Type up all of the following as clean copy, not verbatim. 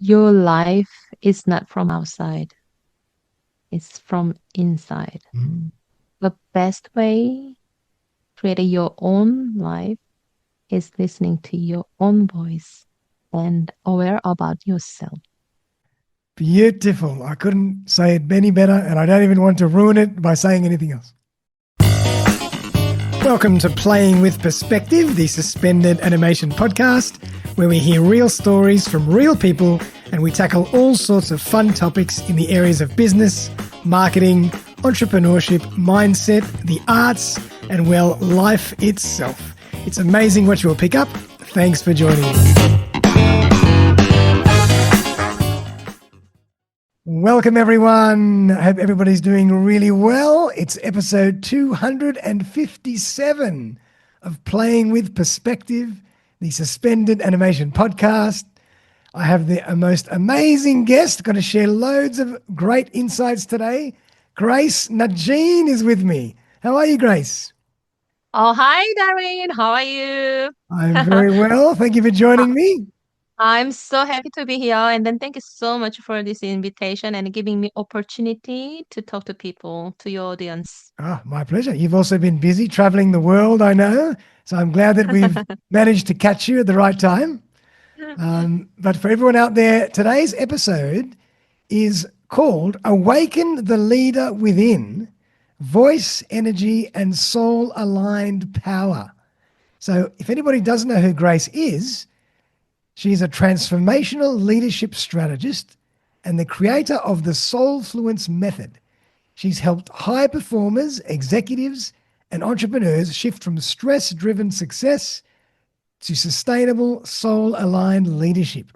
Your life is not from outside, it's from inside. Mm. The best way creating your own life is listening to your own voice and aware about yourself. Beautiful. I couldn't say it any better, and I don't even want to ruin it by saying anything else. Welcome to Playing with Perspective, the suspended animation podcast, where we hear real stories from real people and we tackle all sorts of fun topics in the areas of business, marketing, entrepreneurship, mindset, the arts, and, well, life itself. It's amazing what you'll pick up. Thanks for joining us. Welcome, everyone. I hope everybody's doing really well. It's episode 257 of Playing with Perspective, the suspended animation podcast. I have the most amazing guest, going to share loads of great insights today. Grace Najean is with me. How are you, Grace? Oh, hi, Darren. How are you? I'm very well. Thank you for joining me. I'm so happy to be here. And then thank you so much for this invitation and giving me opportunity to talk to people, to your audience. Ah, my pleasure. You've also been busy traveling the world, I know. So I'm glad that we've managed to catch you at the right time. But for everyone out there, today's episode is called Awaken the Leader Within, Voice, Energy, and Soul Aligned Power. So if anybody doesn't know who Grace is, she's a transformational leadership strategist and the creator of the Soulfluence Method. She's helped high performers, executives, and entrepreneurs shift from stress-driven success to sustainable, soul-aligned leadership.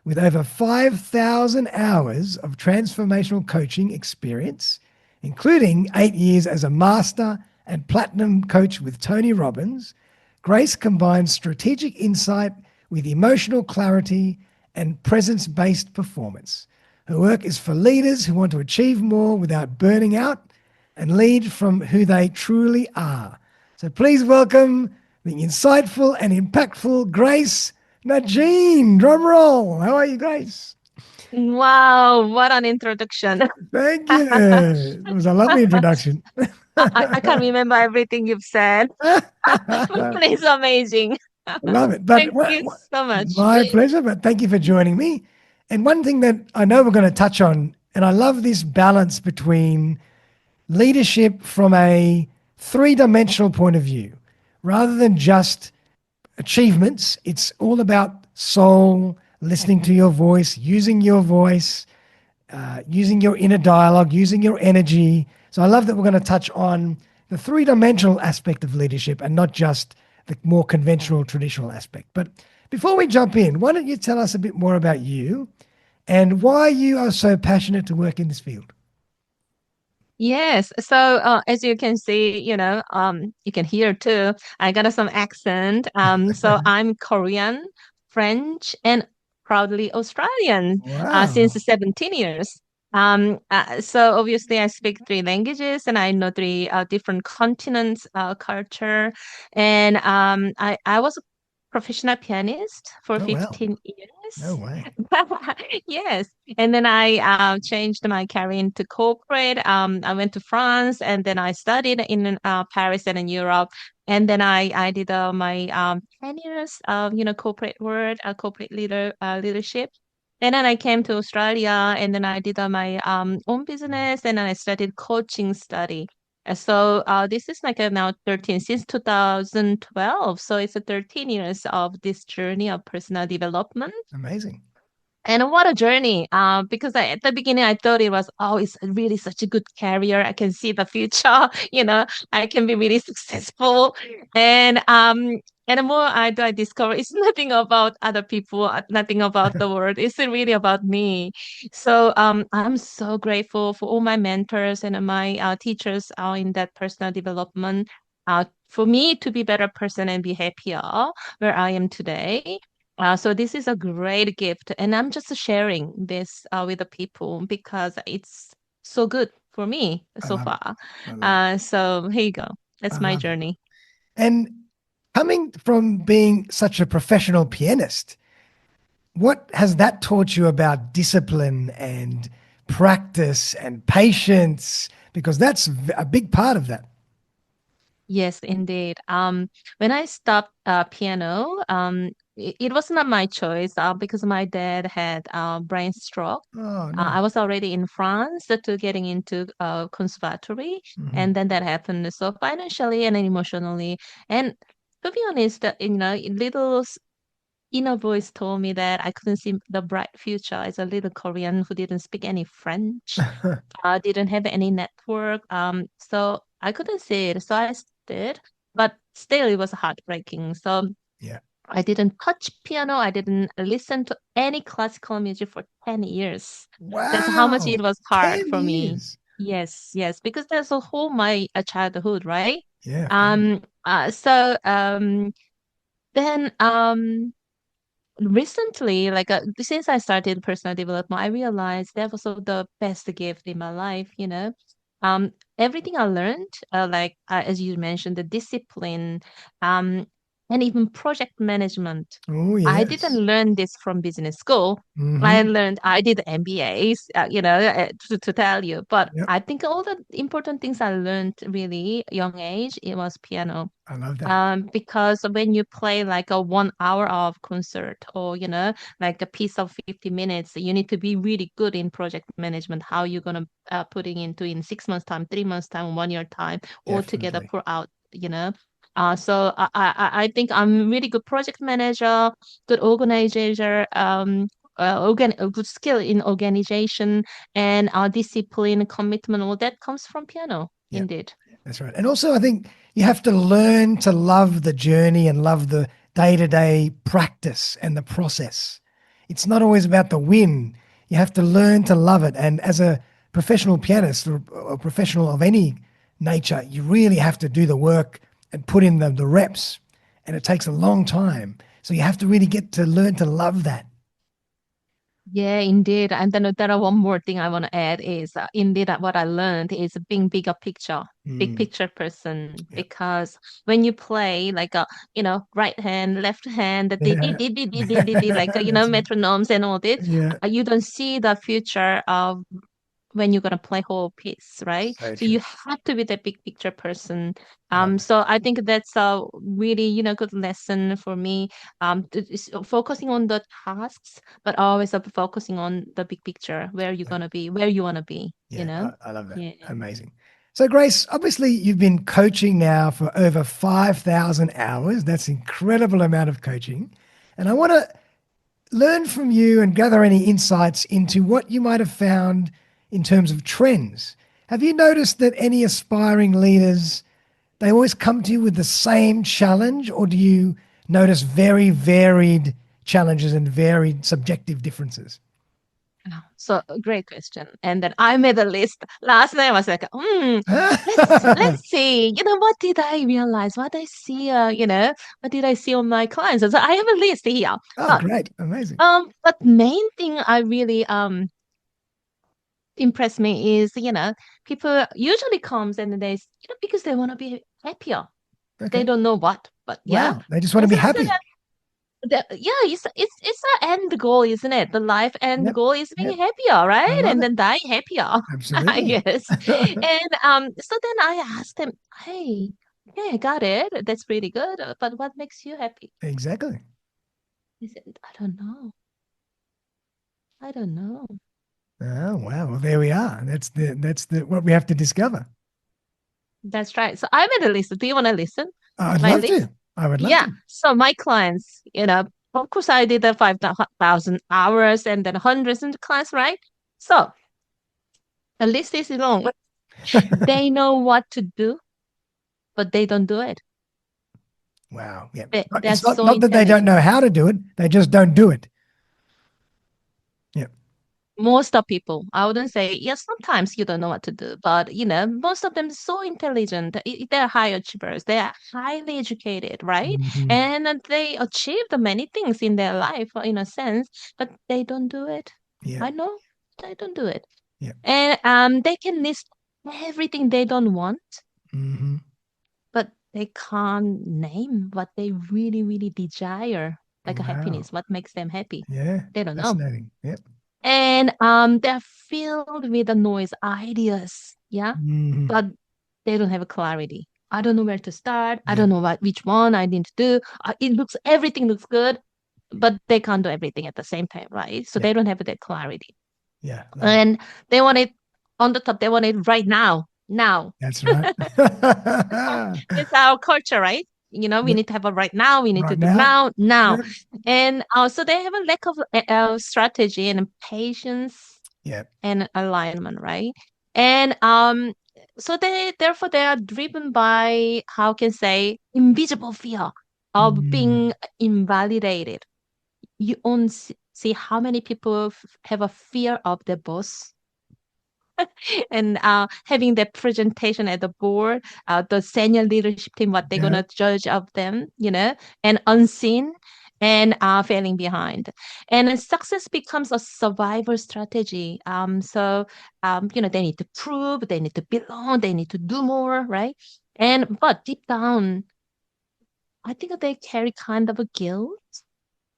With over 5,000 hours of transformational coaching experience, including 8 years as a master and platinum coach with Tony Robbins, Grace combines strategic insight with emotional clarity and presence-based performance. Her work is for leaders who want to achieve more without burning out and lead from who they truly are. So please welcome the insightful and impactful Grace Najean. Drum roll. How are you, Grace? Wow, what an introduction. Thank you. It was a lovely introduction. I can't remember everything you've said. I It's amazing. love it. But Thank you so much. my pleasure. But thank you for joining me. And one thing that I know we're going to touch on, and I love this balance between leadership from a three-dimensional point of view, rather than just achievements. It's all about soul, listening to your voice, using your inner dialogue, using your energy. So I love that we're going to touch on the three-dimensional aspect of leadership and not just the more conventional, traditional aspect. But before we jump in, why don't you tell us a bit more about you and why you are so passionate to work in this field? Yes. So as you can see, you can hear too, I got some accent. So I'm Korean, French, and proudly Australian since Wow. 17 years. So obviously I speak three languages and I know three different continents, culture. And I was a professional pianist for Oh, wow. 15 No years. way. Yes. And then I changed my career into corporate. I went to France and then I studied in Paris and in Europe. And then I did my 10 years of, corporate world, corporate leadership. And then I came to Australia and then I did my own business and then I started coaching study. So this is like now 13 since 2012. So it's a 13 years of this journey of personal development. Amazing. And what a journey! Because at the beginning I thought it was, oh, it's really such a good career. I can see the future. I can be really successful. And the more I discover it's nothing about other people, nothing about the world. It's really about me. So I'm so grateful for all my mentors and my teachers in that personal development. For me to be better person and be happier where I am today. So this is a great gift, and I'm just sharing this with the people because it's so good for me I so love it. far. I love it. So here you go. That's I my love it. journey. And coming from being such a professional pianist, what has that taught you about discipline and practice and patience? Because that's a big part of that. Yes, indeed. When I stopped piano, it was not my choice because my dad had brain stroke. Oh, no. I was already in France to getting into conservatory, Hmm. and then that happened. So financially and emotionally, and to be honest, little inner voice told me that I couldn't see the bright future as a little Korean who didn't speak any French, didn't have any network. So I couldn't see it. So I did, but still it was heartbreaking. So Yeah. I didn't touch piano. I didn't listen to any classical music for 10 years. That's how much it Wow. was hard 10 for me. years. Yes, yes, because that's a whole my childhood, right? Yeah, of course. Then recently, since I started personal development, I realized that was the best gift in my life, everything I learned, as you mentioned, the discipline, um and even project management. Oh, I didn't yes. learn this from business school. Hmm. I did MBAs, to tell you, but Yep. I think all the important things I learned really young age, it was piano. I love that. Because when you play like a 1 hour of concert, or like a piece of 50 minutes, you need to be really good in project management. How you gonna putting into in 6 months time, 3 months time, 1 year time, all together Definitely. pour out. So I think I'm really good project manager, good organizer, a good skill in organization, and discipline, commitment. All that comes from piano, Yeah. indeed. That's right. And also, I think you have to learn to love the journey and love the day to day practice and the process. It's not always about the win. You have to learn to love it. And as a professional pianist or a professional of any nature, you really have to do the work and put in the reps. And it takes a long time. So you have to really get to learn to love that. Yeah, indeed. And then there are one more thing I want to add is indeed what I learned is being bigger picture, big Mm, picture person. yep. Because when you play like right hand, left hand, the Yeah. like That's right. metronomes and all this, Yeah. you don't see the future of when you're gonna play whole piece, right? So So true. you have to be the big picture person. I love that. So I think that's a really, good lesson for me. Focusing on the tasks, but always focusing on the big picture, where you're Yeah. gonna be, where you wanna be, you Yeah, know? I love that. Yeah. Amazing. So, Grace, obviously you've been coaching now for over 5,000 hours. That's an incredible amount of coaching. And I want to learn from you and gather any insights into what you might have found in terms of trends. Have you noticed that any aspiring leaders, they always come to you with the same challenge, or do you notice very varied challenges and varied subjective differences? So great question. And then I made a list. Last night I was like, let's see. What did I realize? What I see, what did I see on my clients? So I have a list here. Oh, But great. Amazing. main thing I really impressed me is, people usually comes and they, because they want to be happier. They Okay. don't know what, but yeah. Wow. They just want to And be so happy. yeah, it's an end goal, isn't it? The life end Yep. goal is being Yep. happier, I right? love And it. then die happier. Absolutely. Yes. And so then I asked him, hey, yeah, I got it. That's pretty good. But what makes you happy? Exactly. He said, I don't know. I don't know. Oh, wow. Well, there we are. That's the what we have to discover. That's right. So I made a list. Do you want to listen I'd to my love list? to. I would love Yeah. to. So my clients, of course I did the 5,000 hours and then hundreds in the class, right? So the list is long. They know what to do, but they don't do it. Wow. Yeah. They're It's not so not that they don't intelligent. know how to do it. They just don't do it. Yeah. Most of people, I wouldn't say, yes, sometimes you don't know what to do, but most of them so intelligent. They're high achievers. They are highly educated, right? Hmm. And they achieved many things in their life, in a sense, but they don't do it. Yeah. I know they don't do it. Yeah. And they can list everything they don't want, Hmm. but they can't name what they really, really desire. like a Wow. happiness. What makes them happy? Yeah. They don't know. Fascinating. Yep. And they're filled with the noise, ideas, yeah, Hmm. but they don't have a clarity. I don't know where to start. I Yep. don't know which one I need to do. Everything looks good, but they can't do everything at the same time, right? So Yep. they don't have that clarity, Yeah. Love it. and they want it on the top. They want it right now, now. That's right. It's our culture, right? We Yep. need to have a right now. We need to Right do now. now, now. Yep. And so they have a lack of strategy and patience Yep. and alignment, right? And so they are driven by, how can say, invisible fear of Mm. being invalidated. You only see how many people have a fear of their boss, and having that presentation at the board, the senior leadership team, what they're Yeah. gonna judge of them, and unseen, and failing behind, and then success becomes a survival strategy. They need to prove, they need to belong, they need to do more, right? And but deep down, I think they carry kind of a guilt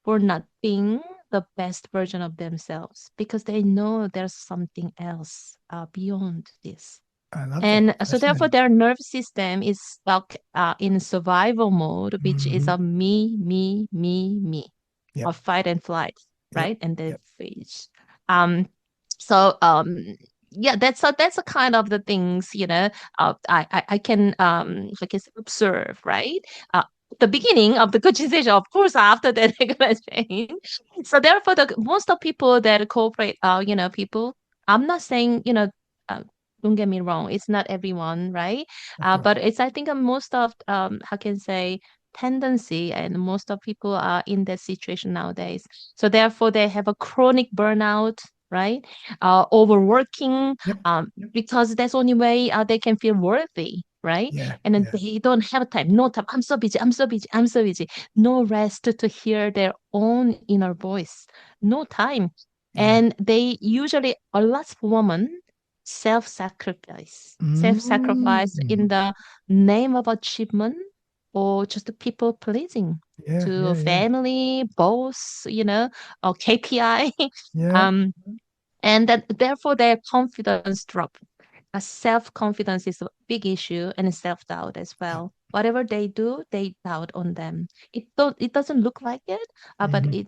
for not being the best version of themselves because they know there's something else beyond this. I love that. And so, therefore, Fascinating. their nervous system is stuck in survival mode, which is Hmm. a me, Yep. of fight and flight, Yep. right? And then Yep. freeze. Um, so, yeah, that's a kind of the things I can observe, right? The beginning of the conversation, of course, after that they're gonna change. So therefore, the most of people that cooperate, people. I'm not saying, don't get me wrong, it's not everyone, right? Of course. But it's, I think, most of how can say, tendency, and most of people are in that situation nowadays. So therefore, they have a chronic burnout, right? Overworking, Yep. because that's the only way they can feel worthy, right? Yeah. And then Yeah. they don't have time, no time. I'm so busy. I'm so busy. I'm so busy. No rest to hear their own inner voice. No time. Yeah. And they usually, a lot of women self-sacrifice in Mm. the name of achievement, or just people pleasing Yeah. to Yeah. Yeah. family, boss, or KPI. Yeah. um, and that therefore their confidence drop. Self-confidence is a big issue, and self-doubt as Yep. well. Whatever they do, they doubt on them. It doesn't look like it, but Hmm.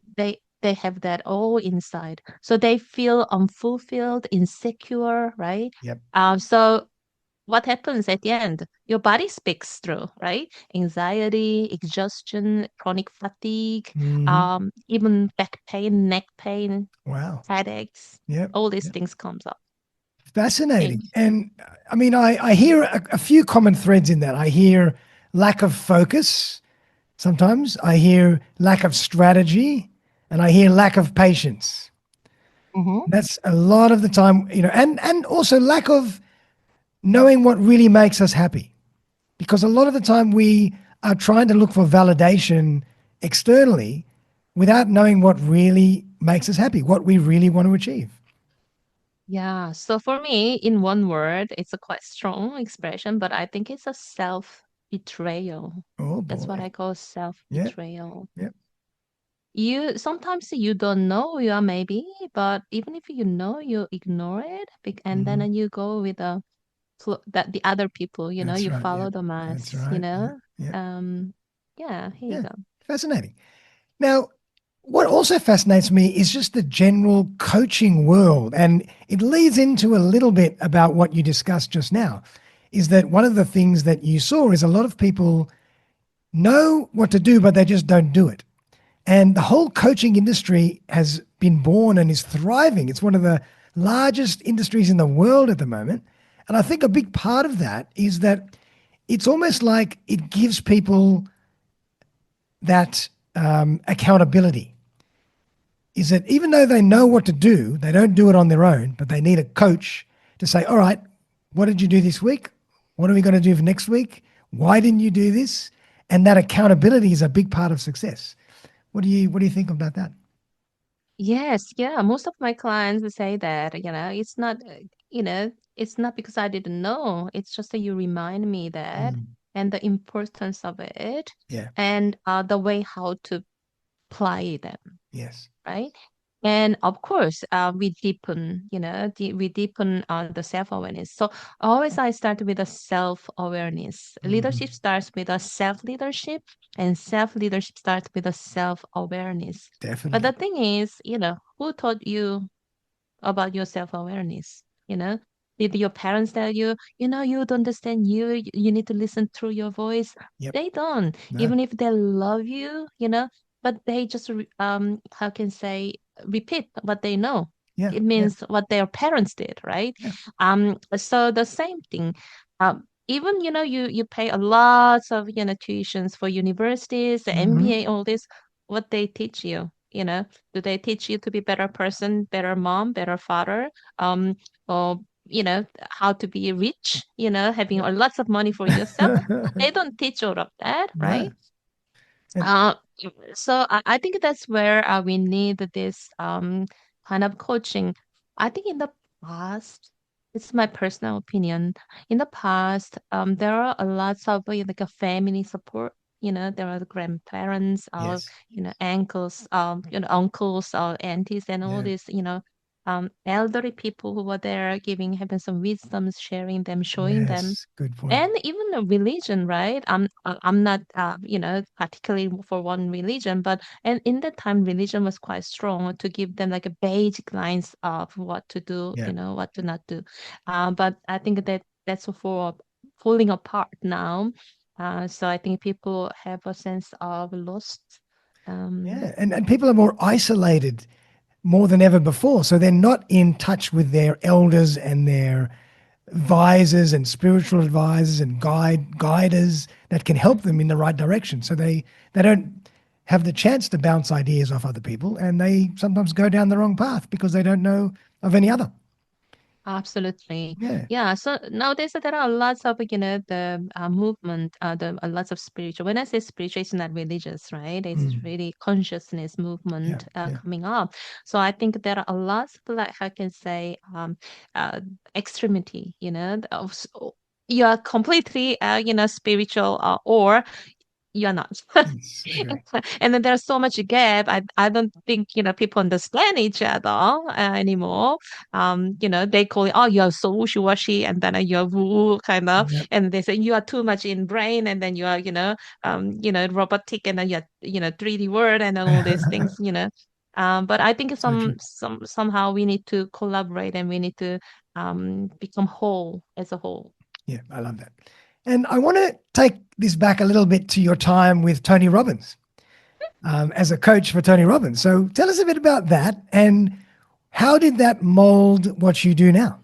they have that all inside. So they feel unfulfilled, insecure, right? Yep. So what happens at the end? Your body speaks through, right? Anxiety, exhaustion, chronic fatigue, Hmm. even back pain, neck pain, Wow. headaches. Yep. All these Yep. things comes up. Okay. Fascinating. And I mean, I hear a few common threads in that. I hear lack of focus sometimes, I hear lack of strategy, and I hear lack of patience. Mm-hmm. That's a lot of the time, and also lack of knowing what really makes us happy. Because a lot of the time we are trying to look for validation externally without knowing what really makes us happy, what we really want to achieve. Yeah. So for me, in one word, it's a quite strong expression, but I think it's a self betrayal. Oh That's what boy. I call self Yeah. betrayal. Yeah. You sometimes you don't know you are, maybe, but even if you know, you ignore it, and Hmm. then you go with that the other people, That's you right. Yeah. follow the That's mass, right. Yeah. Yeah. Um, yeah, here you Yeah. go. Fascinating. Now, what also fascinates me is just the general coaching world. And it leads into a little bit about what you discussed just now, is that one of the things that you saw is a lot of people know what to do, but they just don't do it. And the whole coaching industry has been born and is thriving. It's one of the largest industries in the world at the moment. And I think a big part of that is that it's almost like it gives people that accountability. Is that even though they know what to do, they don't do it on their own, but they need a coach to say, all right, what did you do this week? What are we going to do for next week? Why didn't you do this? And that accountability is a big part of success. What do you think about that? Yes, yeah. Most of my clients say that, it's not because I didn't know. It's just that you remind me that, Mm, and the importance of it, yeah. and the way how to apply them, Yes. right? And of course, we deepen on the self-awareness. So always I start with a self-awareness. Mhm. Leadership starts with a self-leadership, and self-leadership starts with a self-awareness. But the Definitely. thing is, who taught you about your self-awareness? Did your parents tell you, you don't understand you need to listen through your voice? Yep. They don't. No. Even if they love you, but they just how can say repeat what they know. Yeah. It Yeah. means what their parents did, right? Yeah. So the same thing. Even you pay a lot of tuitions for universities, the Hmm. MBA, all this. What they teach you, do they teach you to be better person, better mom, better father, or how to be rich, having Yep. a lots of money for yourself? They don't teach all of that, right? No. And Uh, so I think that's where we need this kind of coaching. I think in the past, it's my personal opinion. In the past, there are a lots of like a family support. There are the grandparents, yes. uncles, uncles, aunties, and all Yeah. this. Elderly people who were there giving, having some wisdoms, sharing them, showing them, Yes. Good point. and even the religion, right? I'm not particularly for one religion, but and in that time religion was quite strong to give them like a basic lines of what to do, Yeah. what to not do. But I think that that's for falling apart now. So I think people have a sense of lost. um Yeah. And people are more isolated more than ever before. So they're not in touch with their elders and their advisors and spiritual advisors and guiders that can help them in the right direction. So they don't have the chance to bounce ideas off other people, and they sometimes go down the wrong path because they don't know of any other. Absolutely. Yeah. Yeah. So nowadays there are lots of, the movement, lots of spiritual. When I say spiritual, it's not religious, right? It's Mm. really consciousness Yeah. movement Yeah. coming up. So I think there are a lot of, like, I can say, uh, extremity, you are completely, spiritual, or you're not. Yes. Agree. And then there's so much gap. I don't think, people understand each other anymore. They call it, oh, you're so wishy-washy, and then you're woo kind of, Yeah. and they say you are too much in brain, and then you are, robotic, and then you're, 3D word and then all these things, But I think So true. somehow we need to collaborate, and we need to become whole as a whole. Yeah, I love that. And I want to take this back a little bit to your time with Tony Robbins, as a coach for Tony Robbins. So tell us a bit about that, and how did that mold what you do now?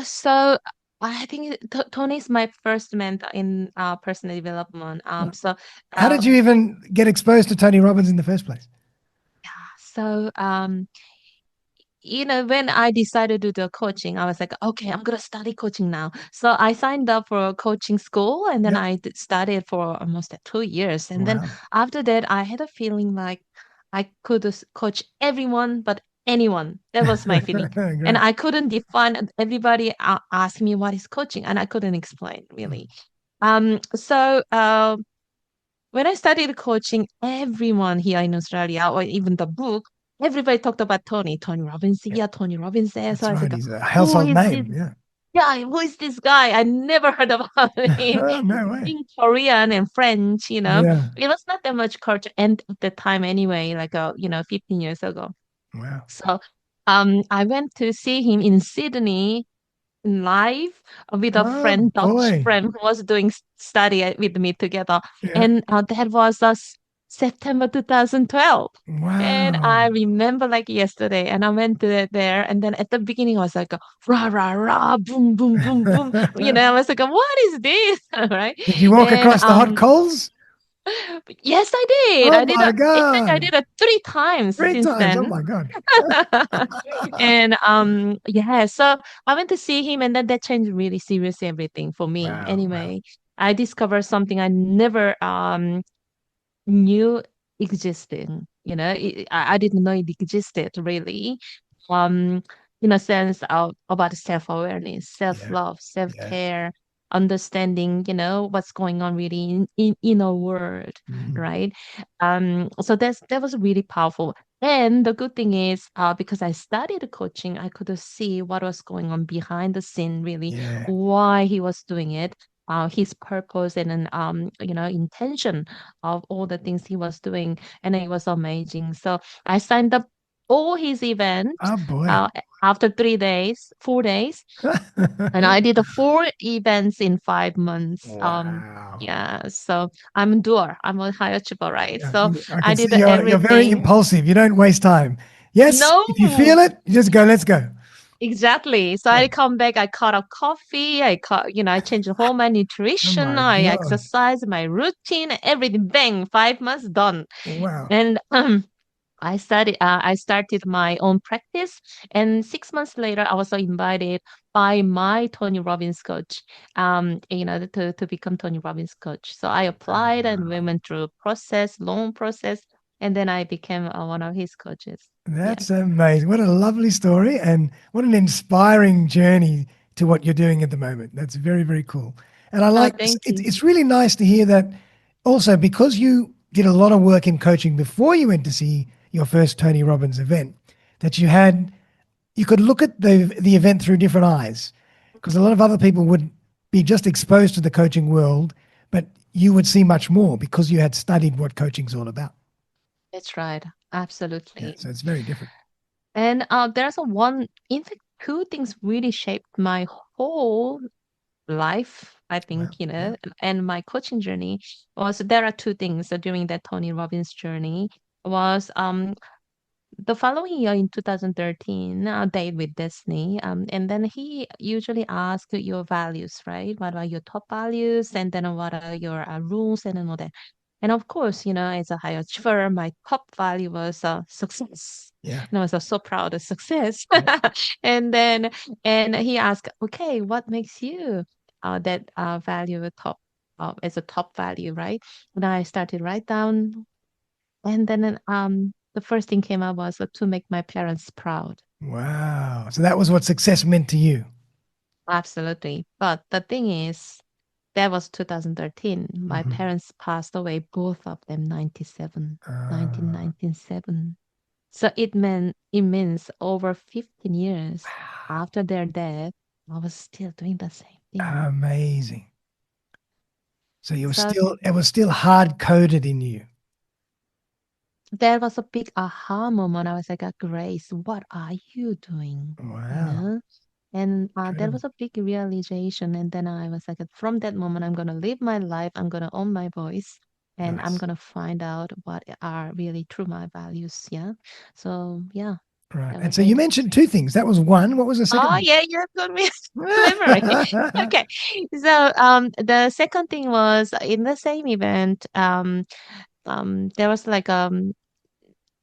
So I think Tony's my first mentor in personal development. Oh, So how did um, you even get exposed to Tony Robbins in the first place? so when I decided to do the coaching, I was like, okay, I'm gonna study coaching now. So I signed up for a coaching school, and then Yep. I studied for almost 2 years. And then Wow. after that, I had a feeling like I could coach everyone but anyone. That was my feeling. And Great. I couldn't define. Everybody asked me what is coaching, and I couldn't explain Mm. really. So when I studied coaching, everyone here in Australia, or even the book, everybody talked about Tony Robbins Yeah, here, Tony Robbins there. So that's I was right. like, He's a who household is this name. Yeah. guy? Who is this guy? I never heard about him. Oh, no way. Being Korean and French, Yeah. it was not that much culture, and at the time anyway, like 15 years ago. Wow. So, I went to see him in Sydney live with a Oh, friend, Dutch boy. friend, who was doing study with me together. Yeah. And that was September 2012. And I Wow. remember like yesterday, and I went to there, and then at the beginning I was like, rah, rah, rah, boom, boom, boom, boom. I was like, what is this? Right? Did you walk And across the hot coals? yes, I did. Oh, I did. my In fact, I God. did it 3 times Three since times. Oh, then. my God. And yeah, so I went to see him, and then that changed really seriously everything for me. Wow. Wow. Anyway, I discovered something I never knew existed. I didn't know it existed really. Um, in a sense of about self-awareness, Yeah. self-love, Yeah. self-care. understanding, what's going on really in our world, Mhm. right? So that was really powerful. And the good thing is, because I studied coaching, I could see what was going on behind the scene, really, Yeah. why he was doing it, his purpose and then, intention of all the things he was doing, and it was amazing. So I signed up all his event Oh boy. uh, after 3 days, 4 days, and I did 4 events in 5 months. Wow. Yeah, so I'm a doer. I'm a high achiever, right? Yeah, So I I can did see you're very everything. impulsive. You don't waste time. Yes, if you No, feel it, you just go, let's go. exactly. So Yeah. I come back, I cut out coffee, I changed the whole my Oh nutrition, my I God. exercise, my routine, everything. Bang, 5 months done. Wow. And I started my own practice, and 6 months later, I was invited by my Tony Robbins coach, to become Tony Robbins coach. So I applied and we went through a process, long process, and then I became one of his coaches. Yeah. That's amazing. What a lovely story and what an inspiring journey to what you're doing at the moment. That's very, very cool. And I Oh, like thank it's, you. it's really nice to hear that also because you did a lot of work in coaching before you went to see your first Tony Robbins event, that you could look at the event through different eyes. Because a lot of other people would be just exposed to the coaching world, but you would see much more because you had studied what coaching's all about. That's right. Yeah. Absolutely. So it's very different. And in fact, two things really shaped my whole life, I Wow. think, Yeah. and my coaching journey was there are two things during that Tony Robbins journey was the following year in 2013, Date with Destiny. And then he usually asks your values, right? What are your top values? And then what are your rules and all that. And of course, as a high achiever, my top value was success. Yeah. And I was so proud of success. Yeah. And he asked, okay, what makes you that value a top as a top value, right? And I started write down, and then the first thing came up was to make my parents proud. Wow. So that was what success meant to you. Absolutely. But the thing is, that was 2013. My Hmm. parents passed away, both of them 97, Uh, 1997. So it means over 15 years after their death, I was still doing the same thing. amazing. So So it was still hard coded in you. there was a big aha moment. I was like, Grace, what are you doing? You Wow. know? And there Incredible. was a big realization. And then I was like, from that moment, I'm going to live my life. I'm going to own my voice. And I'm Nice. going to find out what are really true my values. Yeah. So, yeah, Right. that And was so you it. mentioned two things. That was one. What was the second Oh, one? yeah, you have got me memory. Okay. So, the second thing was in the same event, there was like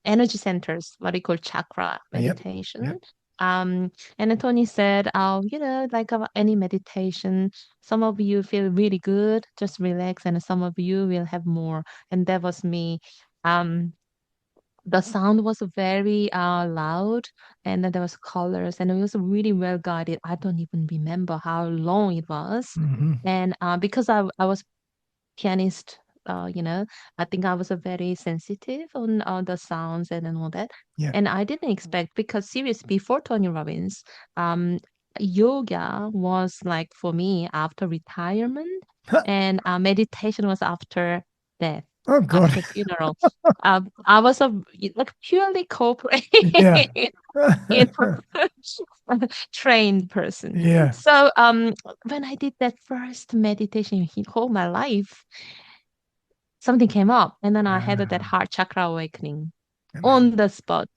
energy centers, what we call chakra Yep. meditation. Yep. And then Tony said, like any meditation, some of you feel really good, just relax, and some of you will have more. And that was me. Um, the sound was very loud, and then there was colors, and it was really well guided. I don't even remember how long it was. Hmm. And because I was pianist, I think I was a very sensitive on the sounds and all that. Yeah. And I didn't expect, because seriously, before Tony Robbins, um, yoga was like for me after retirement, and meditation was after death, Oh God. after funeral. I was a like purely corporate Yeah. you know, trained person. Yeah. So when I did that first meditation in whole my life, something came up, and then I had that Wow. heart chakra awakening on Amazing. the spot,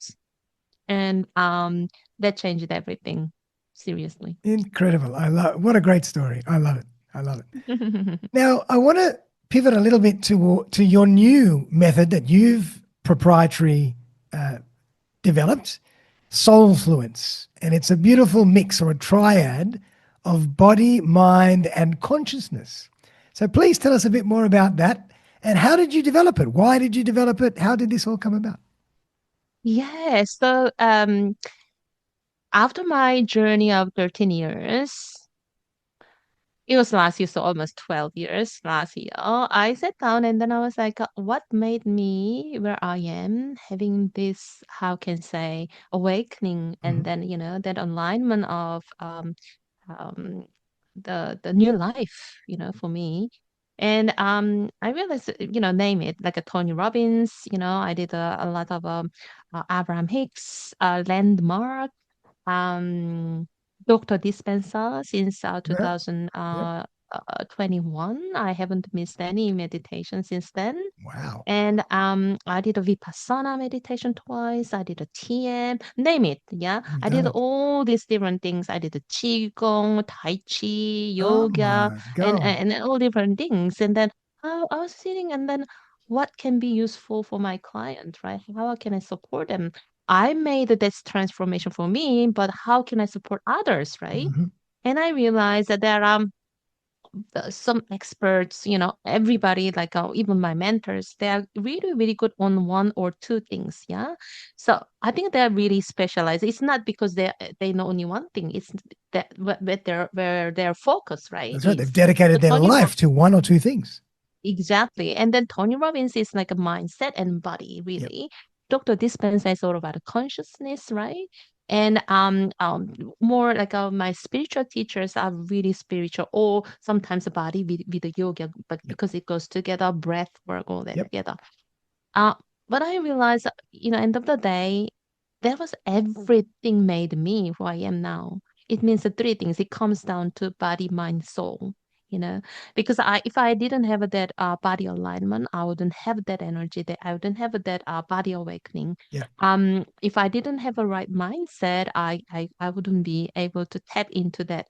and that changed everything. Seriously. Incredible. I love what a great story. I love it. I love it. Now, I want to pivot a little bit to your new method that you've proprietary uh, developed, Soulfluence. And it's a beautiful mix or a triad of body, mind, and consciousness. So please tell us a bit more about that. And how did you develop it? Why did you develop it? How did this all come about? Yeah. So after my journey of 13 years, It was last year, so almost 12 years last year. I sat down and then I was like, what made me where I am, having this, how can say, awakening, and Mhm. then, that alignment of um, the new life, for me. And I realized, name it like a Tony Robbins. I did a lot of Abraham Hicks, Landmark, um, Dr. Dispenza since Yeah. Yep. 2021. I haven't missed any meditation since then. Wow. And I did a Vipassana meditation twice. I did a TM, name it. Yeah. You've I done did it. all these different things. I did a Qigong, Tai Chi, Oh yoga, my and, God. and, and all different things. And then I was sitting and then what can be useful for my client, right? How can I support them? I made this transformation for me, but how can I support others, right? Mhm. And I realized that there are some experts, everybody, like even my mentors, they are really, really good on one or two things. Yeah. So I think they're really specialized. It's not because they know only one thing. It's that where their focus, right, That's right. They've is. dedicated So their life to one or two things. Exactly. And then Tony Robbins is like a mindset and body, Yep. really. Dr. Dispenza is all about consciousness, right? And more like my spiritual teachers are really spiritual, or sometimes the body with the yoga, but Yep. because it goes together, breath work, all that Yep. together. Uh, but I realized, end of the day, that was everything made me who I am now. It means the three things. It comes down to body, mind, soul. You know, because if I didn't have that body alignment, I wouldn't have that energy. That I wouldn't have that body awakening. Yep. If I didn't have a right mindset, I wouldn't be able to tap into that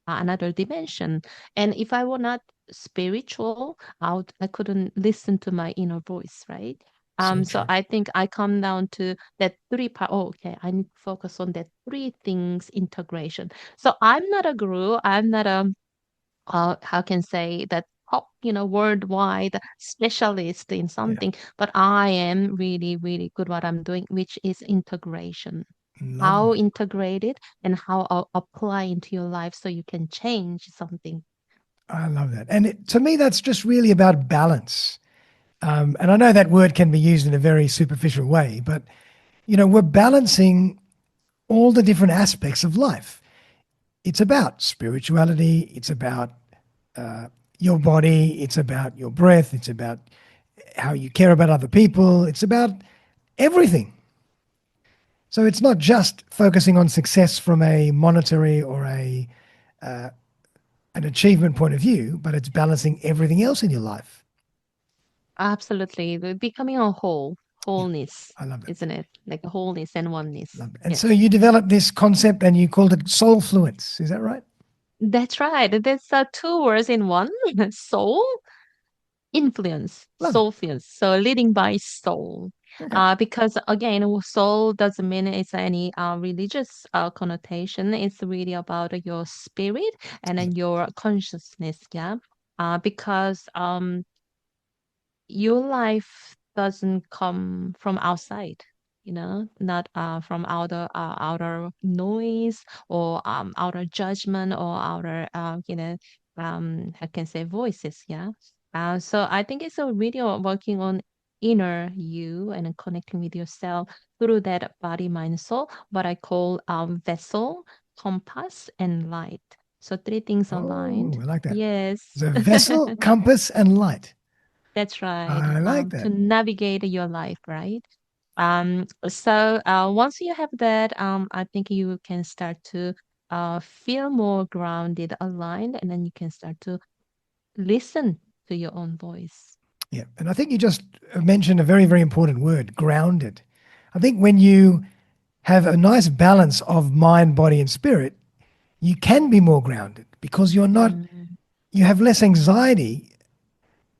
another dimension. And if I were not spiritual, I couldn't listen to my inner voice, right? So So true. I think I come down to that three part. Oh, okay, I need to focus on that three things integration. So I'm not a guru. I'm not a how can say that top, worldwide specialist in Yeah. something, but I am really, really good what I'm doing, which is integration. How Lovely. integrate it and how apply into your life so you can change something. I love that. And to me, that's just really about balance. And I know that word can be used in a very superficial way, but we're balancing all the different aspects of life. It's about spirituality. It's about your body. It's about your breath. It's about how you care about other people. It's about everything. So it's not just focusing on success from a monetary or an achievement point of view, but it's balancing everything else in your life. Absolutely. We're becoming a Yeah, wholeness, I love it. isn't it? Like a wholeness and oneness. Love it. And so Yes. you developed this concept and you called it Soulfluence. Is that right? That's right. That's two words in one. Soul, influence, Love it. soulfluence. So leading by soul. Okay. Because again, soul doesn't mean it's any religious connotation. It's really about your spirit and Yeah. then your consciousness. Yeah. Because your life doesn't come from outside, not from outer noise or outer judgment or outer I can say voices. Yeah. So I think it's a really working on inner you and then connecting with yourself through that body mind soul, what I call vessel, compass, and light. So three things aligned. Oh, I like that. Yes. So vessel, compass, and light. That's right. I like To that. navigate your life, right? So once you have that, I think you can start to feel more grounded, aligned, and then you can start to listen to your own voice. Yeah. And I think you just mentioned a very, very important word, grounded. I think when you have a nice balance of mind, body, and spirit, you can be more grounded because Mm, you have less anxiety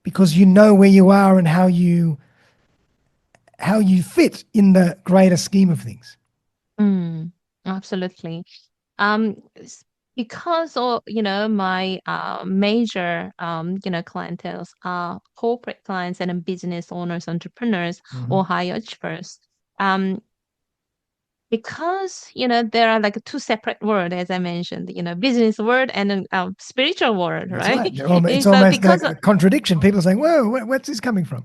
because you know where you are and how you fit in the greater scheme of things. mm, absolutely. Because of my major clientele are corporate clients and business owners, entrepreneurs, Hmm. or high achievers. Um, because there are like two separate words, as I mentioned, business word and spiritual word, That's right? right. It's It's almost like because a contradiction. People are saying, "Whoa, where's this coming from?"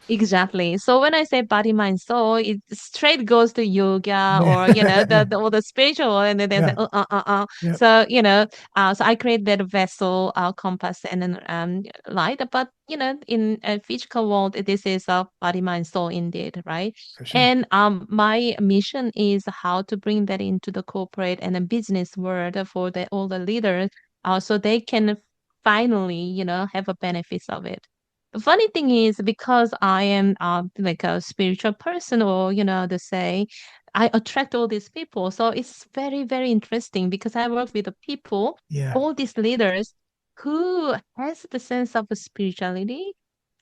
exactly. So when I say body, mind, soul, it straight goes to yoga Yeah, or all the spiritual, and then they say yeah, yeah. So so I create that vessel, compass, and then light. But in a physical world, this is a body, mind, soul, indeed, right? For sure. And my mission is how to bring that into the corporate and the business world for all the leaders, so they can finally have a benefits of it. The funny thing is because I am like a spiritual person, or to say, I attract all these people. So it's very, very interesting because I work with the people, Yeah, all these leaders who has the sense of spirituality,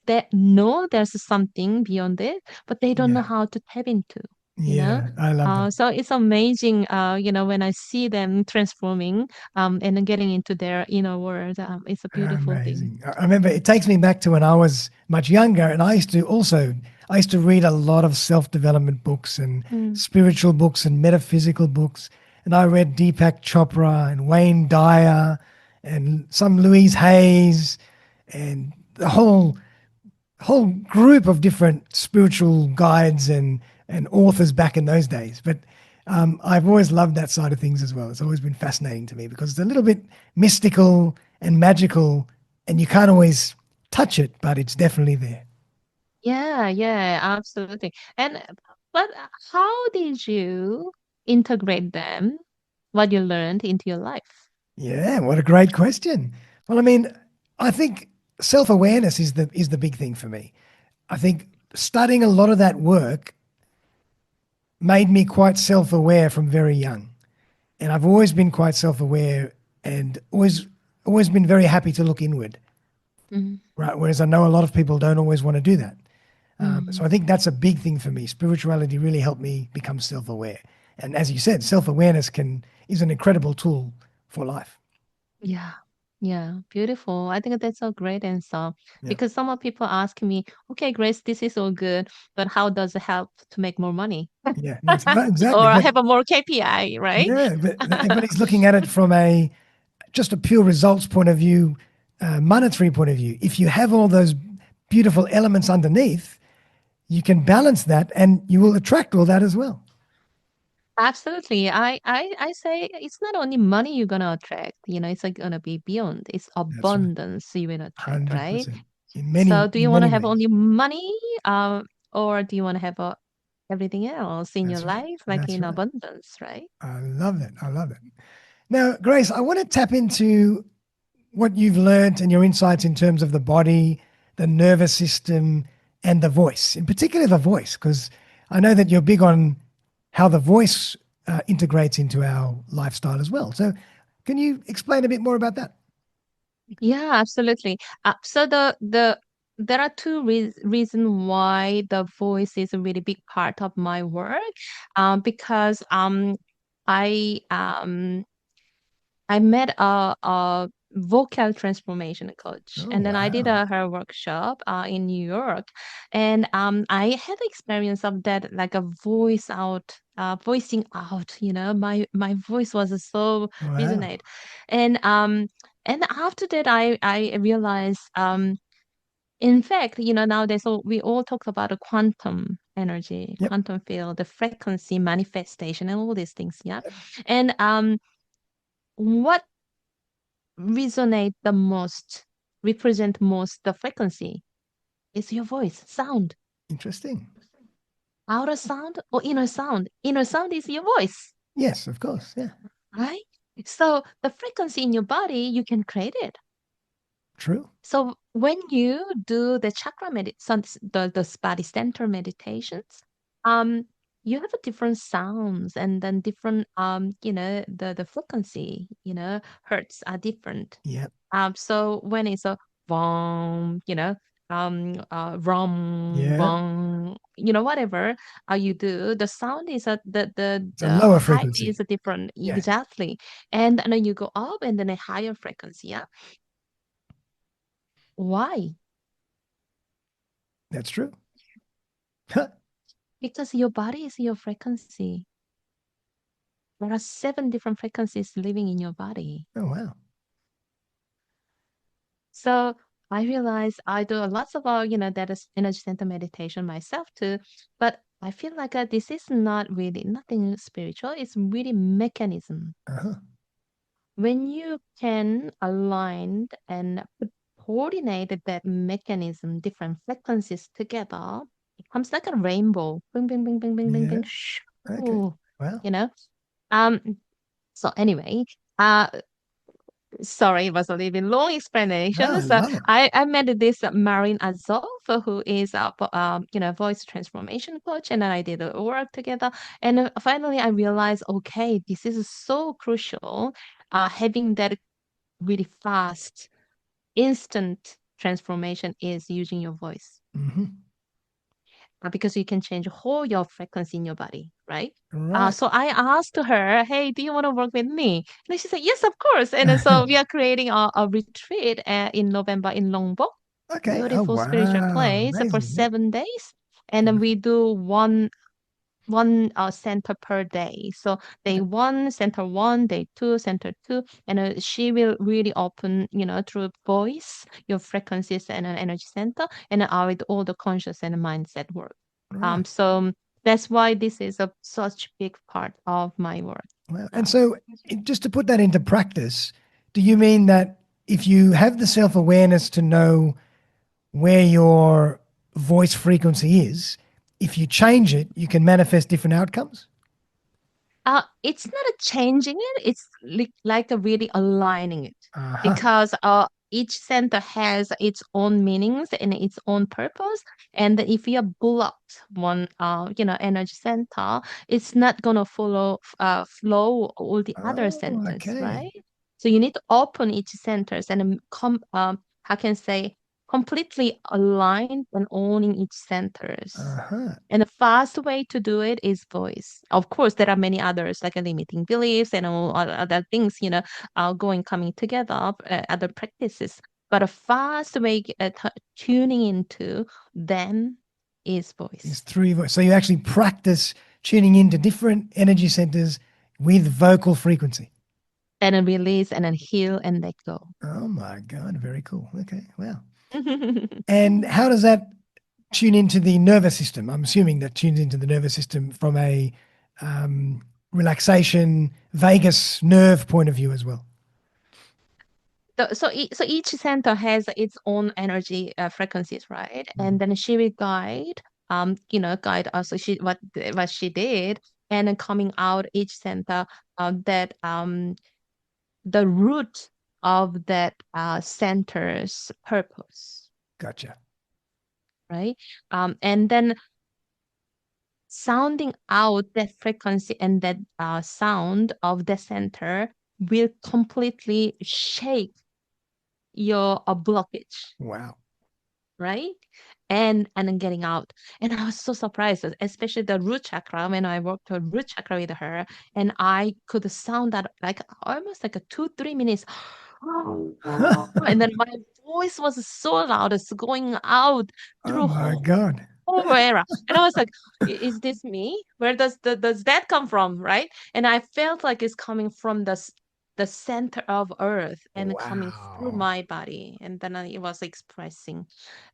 that know there's something beyond it, but they don't know yeah, how to tap into, you know. yeah. I love that. So it's amazing, when I see them transforming and then getting into their inner world. It's a beautiful thing. Amazing. I remember it takes me back to when I was much younger, and I used to read a lot of self-development books and Mm. spiritual books and metaphysical books. And I read Deepak Chopra and Wayne Dyer and some Louise Hayes and the whole group of different spiritual guides and authors back in those days. But I've always loved that side of things as well. It's always been fascinating to me because it's a little bit mystical and magical, and you can't always touch it, but it's definitely there. Yeah, yeah, absolutely. And but how did you integrate them, what you learned, into your life? Yeah, what a great question. Well, I mean, I think self-awareness is the big thing for me. I think studying a lot of that work made me quite self-aware from very young. And I've always been quite self-aware and always been very happy to look inward, Mm-hmm. right? Whereas I know a lot of people don't always want to do that. Mm-hmm. So I think that's a big thing for me. Spirituality really helped me become self-aware. And as you said, self-awareness can is an incredible tool for life. Yeah. Yeah, beautiful. I think that's a great answer Yeah, because some of people ask me, okay, Grace, this is all good, but how does it help to make more money yeah, that's right, exactly. or But have a more KPI, right? yeah, but everybody's looking at it from a just a pure results point of view, monetary point of view. If you have all those beautiful elements underneath, you can balance that, and you will attract all that as well. Absolutely. I say it's not only money you're gonna attract, it's like gonna be beyond. It's That's right. abundance you will attract, right? 100%. So do you In want to many have ways. only money, or do you want to have everything else in your That's right. life, like That's in right. abundance, right? I love that. I love it. Now, Grace, I want to tap into what you've learned and your insights in terms of the body, the nervous system, and the voice, in particular the voice, because I know that you're big on how the voice integrates into our lifestyle as well. So, can you explain a bit more about that? Yeah, absolutely. So there are two reasons why the voice is a really big part of my work. Because I um I met a vocal transformation coach, Oh, and then I did wow. her workshop in New York, and I had the experience of that, like a voicing out. My voice was so Wow. resonate, and after that, I realized, in fact, nowadays, so we all talk about the quantum energy, Yep. quantum field, the frequency manifestation, and all these things. Yeah, and what resonate the most, represent most the frequency is your voice, sound, Interesting. outer sound or inner sound. Inner sound is your voice, Yes, of course. Yeah. right? So the frequency in your body, you can create it. True. So when you do the chakra meditation, the body center meditations, um, you have a different sounds, and then different the frequency, hertz are different. Yep. So when it's a bong, rum, Yeah. bong, whatever you do, the sound is a It's a the lower height is frequency. a different, Yeah. exactly, and then you go up, and then a higher frequency. Yeah, why? That's true. Because your body is your frequency. there are 7 different frequencies living in your body. Oh, wow. So I realize I do lots of that is energy center meditation myself too. But I feel like this is not really nothing spiritual. It's really mechanism. Uh-huh. When you can align and coordinate that mechanism, different frequencies together, it comes like a rainbow. Bing, bing, bing, bing, bing, bing, Yeah. bing. Okay. Shoo, Wow. you know. Um. So anyway, uh, sorry, it was a little bit long No, explanation. I So love it. I met this Marin Azov, who is voice transformation coach, and then I did the work together. And finally, I realized, okay, this is so crucial. Having that really fast, instant transformation is using your voice Hmm. because you can change whole your frequency in your body, right? Right. So I asked her, "Hey, do you want to work with me?" And she said, "Yes, of course." And then so we are creating a retreat in November in Lombok, Okay. Oh, beautiful spiritual wow. place for Amazing. Yeah. 7 days, and then we Beautiful. do one center per day. So day Okay. one, center one, day two, center two, and she will really open, through voice, your frequencies and an energy center, and I with all the conscious and mindset work. Right. So that's why this is a such big part of my work. Wow. And Uh, so, just to put that into practice, do you mean that if you have the self awareness to know where your voice frequency is, if you change it, you can manifest different outcomes? it's not a changing it, it's like a really aligning it Uh huh. because each center has its own meanings and its own purpose. And if you have blocked one, energy center, it's not gonna flow all the other Oh, centers, okay. right? So you need to open each centers and how can I say completely aligned and owning each Uh centers. huh. And the fast way to do it is voice. Of course, there are many others like limiting beliefs and all other things, coming together, other practices. But a fast way tuning into them is Is voice. through your voice. So you actually practice tuning into different energy centers with vocal frequency. And then release and then heal and let go. Oh my God. Very cool. Okay. Wow. And how does that tune into the nervous system? I'm assuming that tunes into the nervous system from a um, relaxation, vagus nerve point of view as well. So each center has its own energy frequencies, right? Mm. And then she will guide us. So what she did, and then coming out each center, that the root of that center's purpose, Gotcha. right? And then sounding out that frequency and that sound of the center will completely shake your blockage, Wow. right? And then getting out. And I was so surprised, especially the root chakra when I worked on root chakra with her, and I could sound that like almost like a 2, 3 minutes. And then my voice was so loud, it's going out Oh through my God. whole era. And I was like, Is this me? Where does that come from?" Right? And I felt like it's coming from the center of earth and coming through Wow. my body. And then it was expressing.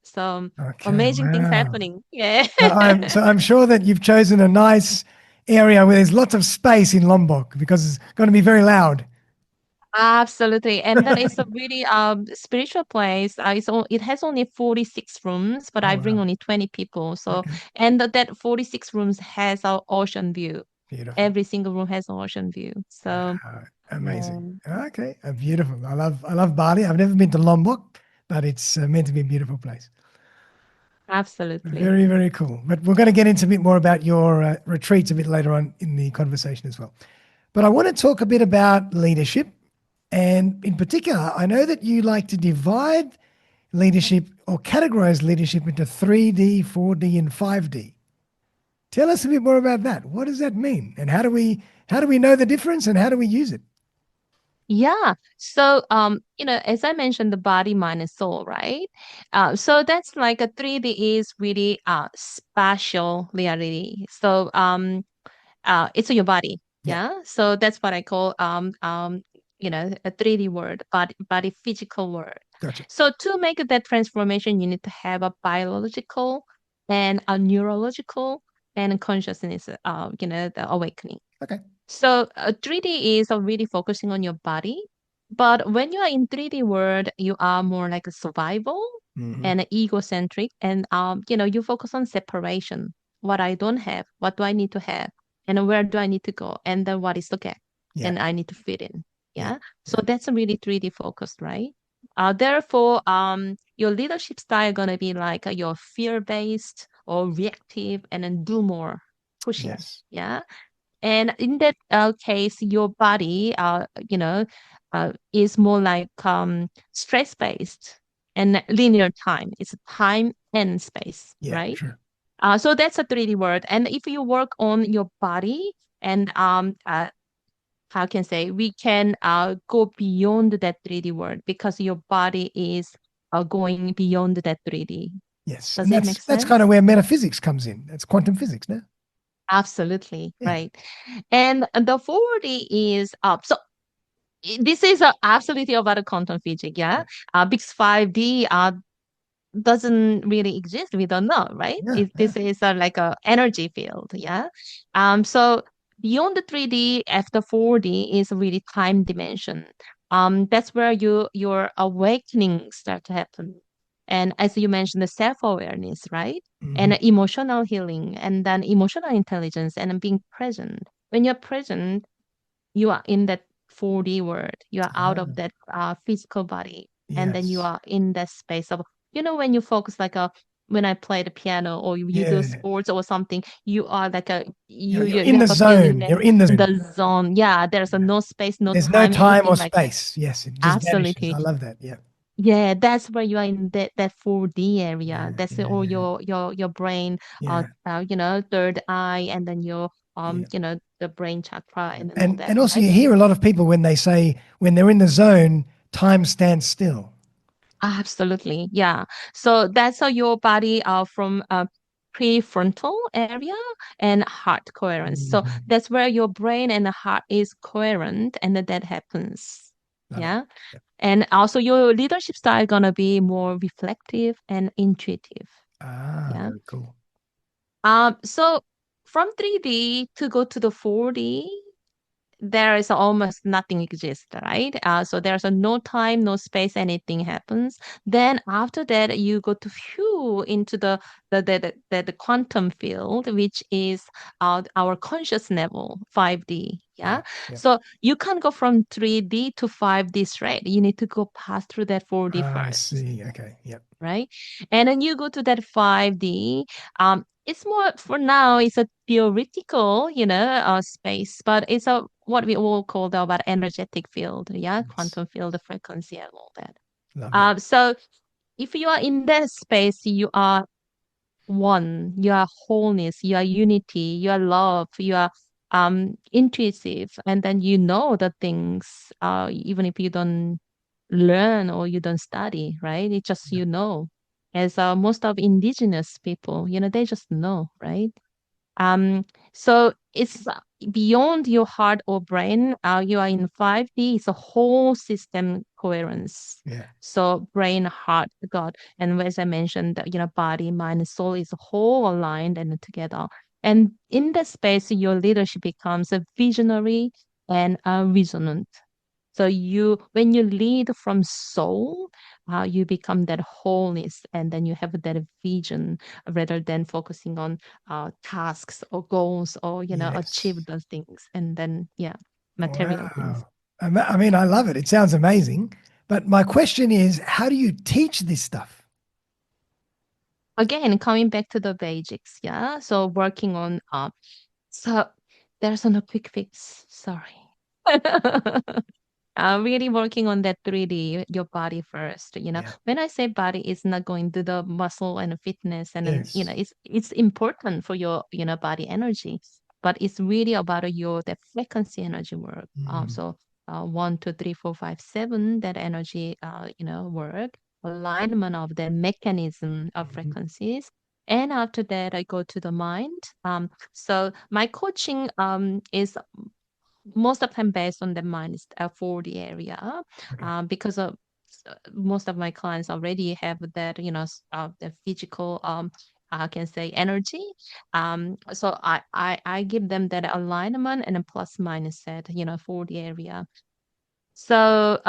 So Okay. amazing things Wow. happening. Yeah. So I'm sure that you've chosen a nice area where there's lots of space in Lombok because it's going to be very loud. Absolutely. And then it's a really spiritual place. It has only 46 rooms, but Oh I bring wow. only 20 people. So Okay. and that 46 rooms has our ocean view. Beautiful. Every single room has an ocean view. So Amazing. um, Okay. Beautiful. I love Bali. I've never been to Lombok, but it's meant to be a beautiful place. absolutely. Very, very cool. But we're going to get into a bit more about your retreats a bit later on in the conversation as well. But I want to talk a bit about leadership. And in particular, I know that you like to divide leadership or categorize leadership into 3D, 4D, and 5D. Tell us a bit more about that. What does that mean? And how do we know the difference and how do we use it? Yeah. So as I mentioned, the body, mind, and soul, right? So that's like a 3D is really spatial reality. So it's your body. Yeah. Yeah. So that's what I call a 3D word, body physical word. Gotcha. So to make that transformation, you need to have a biological and a neurological and consciousness, the awakening. Okay. So 3D is really focusing on your body, but when you are in 3D world, you are more like a survival Hmm. and egocentric, and you focus on separation. What I don't have, what do I need to have, and where do I need to go, and then what is the gap, Yeah. and I need to fit in. Yeah. Yeah, so Yeah. that's a really 3D focused, right? Therefore, your leadership style gonna be like your fear based or reactive, and then do more pushing. Yes. Yeah, and in that case, your body, is more like stress based and linear time. It's time and space, Yeah. right? Sure. So that's a 3D word. And if you work on your body and how can I say we can go beyond that 3D word because your body is going beyond that 3D. Yes. Does And it make that's kind of sense? where metaphysics comes in. That's quantum physics now. Absolutely, Yeah. right. And the 4D is so this is absolutely about a quantum physics, yeah. Yeah. Because 5D doesn't really exist. We don't know, right? Yeah. Yeah. This is like a energy field, yeah. So beyond the 3D, after 4D is really time dimension. That's where your awakening start to happen. And as you mentioned, the self-awareness, right? Hmm. And emotional healing, and then emotional intelligence, and being present. When you're present, you are in that 4D world. You are out of Ah, that physical body, and then you yes. are in that space of when you focus like a when I play the piano or you do Yeah. sports or something, you are like a You're, you you're you, you in the have a feeling zone. that You're in the zone. the zone, yeah, there's a Yeah. no space, no There's no time, time anything or like that. space. Yes. It just vanishes. I Absolutely. love that. Yeah. Yeah, that's where you are in that 4D area. Yeah. That's Yeah. all Yeah. your brain, Yeah. third eye, and then your Yeah. the brain chakra, Yeah. and then all that, And also right? you hear a lot of people when they say when they're in the zone, time stands still. Absolutely. Yeah. So that's how your body from prefrontal area and heart coherence. So Mhm. that's where your brain and the heart is coherent and then that happens. Love it. Yeah. Yeah. And also your leadership style gonna be more reflective and intuitive. Ah, Yeah. very cool. So from 3D to go to the 4D, there is almost nothing exists, right? So there's a no time, no space, anything happens. Then after that, you go to into the quantum field, which is our conscious level, 5D. Yeah. Yeah. Yeah. So you can't go from 3D to 5D straight. You need to go pass through that 4D Ah, I first, see. Okay. Yep. right? And then you go to that 5D. It's more for now. It's a theoretical, space, but it's a what we all call about energetic field, yeah, Yes. quantum field, the frequency, and all that. Lovely. So if you are in that space, you are one. You are wholeness. You are unity. You are love. You are intuitive, and then you know the things. Even if you don't learn or you don't study, right? It's just Yeah. As most of indigenous people, they just know, right? Um, so it's beyond your heart or brain. You are in 5D. It's a whole system coherence. Yeah. So brain, heart, God, and as I mentioned, body, mind, and soul is whole aligned and together. And in that space, your leadership becomes a visionary and resonant. So when you lead from soul, you become that wholeness, and then you have that vision rather than focusing on tasks or goals or achieve Yes. those things, and then material things. Wow. I mean, I love it. It sounds amazing. But my question is, how do you teach this stuff? Again, coming back to the basics, yeah. So working on so there's no quick fix. Sorry. Really working on that 3D, your body first. Yeah. When I say body, it's not going to the muscle and fitness, and then Yes. it's important for your body energy, but it's really about your the frequency energy work. Mm. So 1, 2, 3, 4, 5, 7, that energy work, alignment of the mechanism of Mhm. frequencies. And after that, I go to the mind. So my coaching is most of the time based on the minus 40 area, Okay. because of most of my clients already have that, the physical, I can say energy. So I give them that alignment and a plus minus set, 40 area. So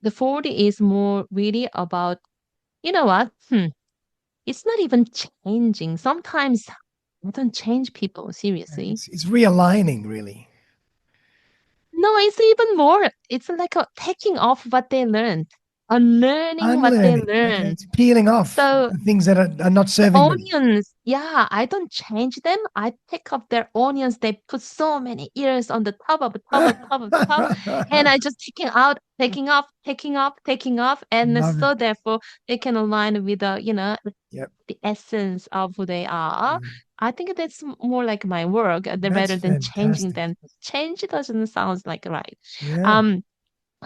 the 40 is more really about, you know what? It's not even changing. Sometimes I don't change people, seriously. It's realigning, really. No, it's even more. It's like a taking off what they learned, unlearning what they Unlearning. Okay. learned. It's peeling off So the things that are not the serving them. onions, yeah, I don't change them. I pick up their onions. They put so many ears on the top of the top of the top of the top, and I just taking out, taking off, taking off, taking off, and Love it. so therefore they can align with the, Yep. the essence of who they are. Mm. I think that's more like my work That's rather than changing fantastic. them. Change doesn't sound like right. Yeah. Um,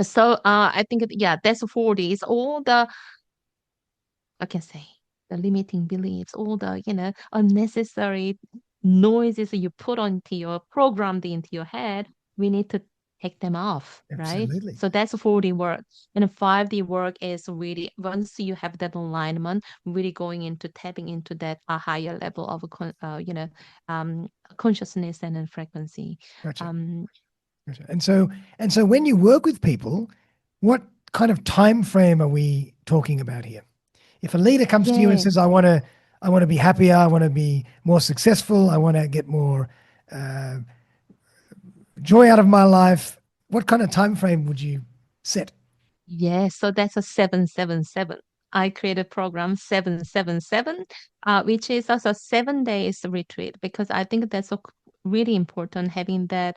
so I think yeah, that's 40. It's all the, I can say, the limiting beliefs, all the, unnecessary noises that you put onto your programmed into your head. We need to take them off, right? Absolutely. So that's 4D work. And a 5D work is really once you have that alignment, really going into tapping into that a higher level of um, consciousness and then frequency. Gotcha. Um, Gotcha. And so when you work with people, what kind of time frame are we talking about here? If a leader comes to you and yeah. says, I want to be happier, I want to be more successful, I want to get more uh, joy out of my life, what kind of time frame would you set? Yes, so that's a 777. I created program 777, which is also 7 days retreat because I think that's really important having that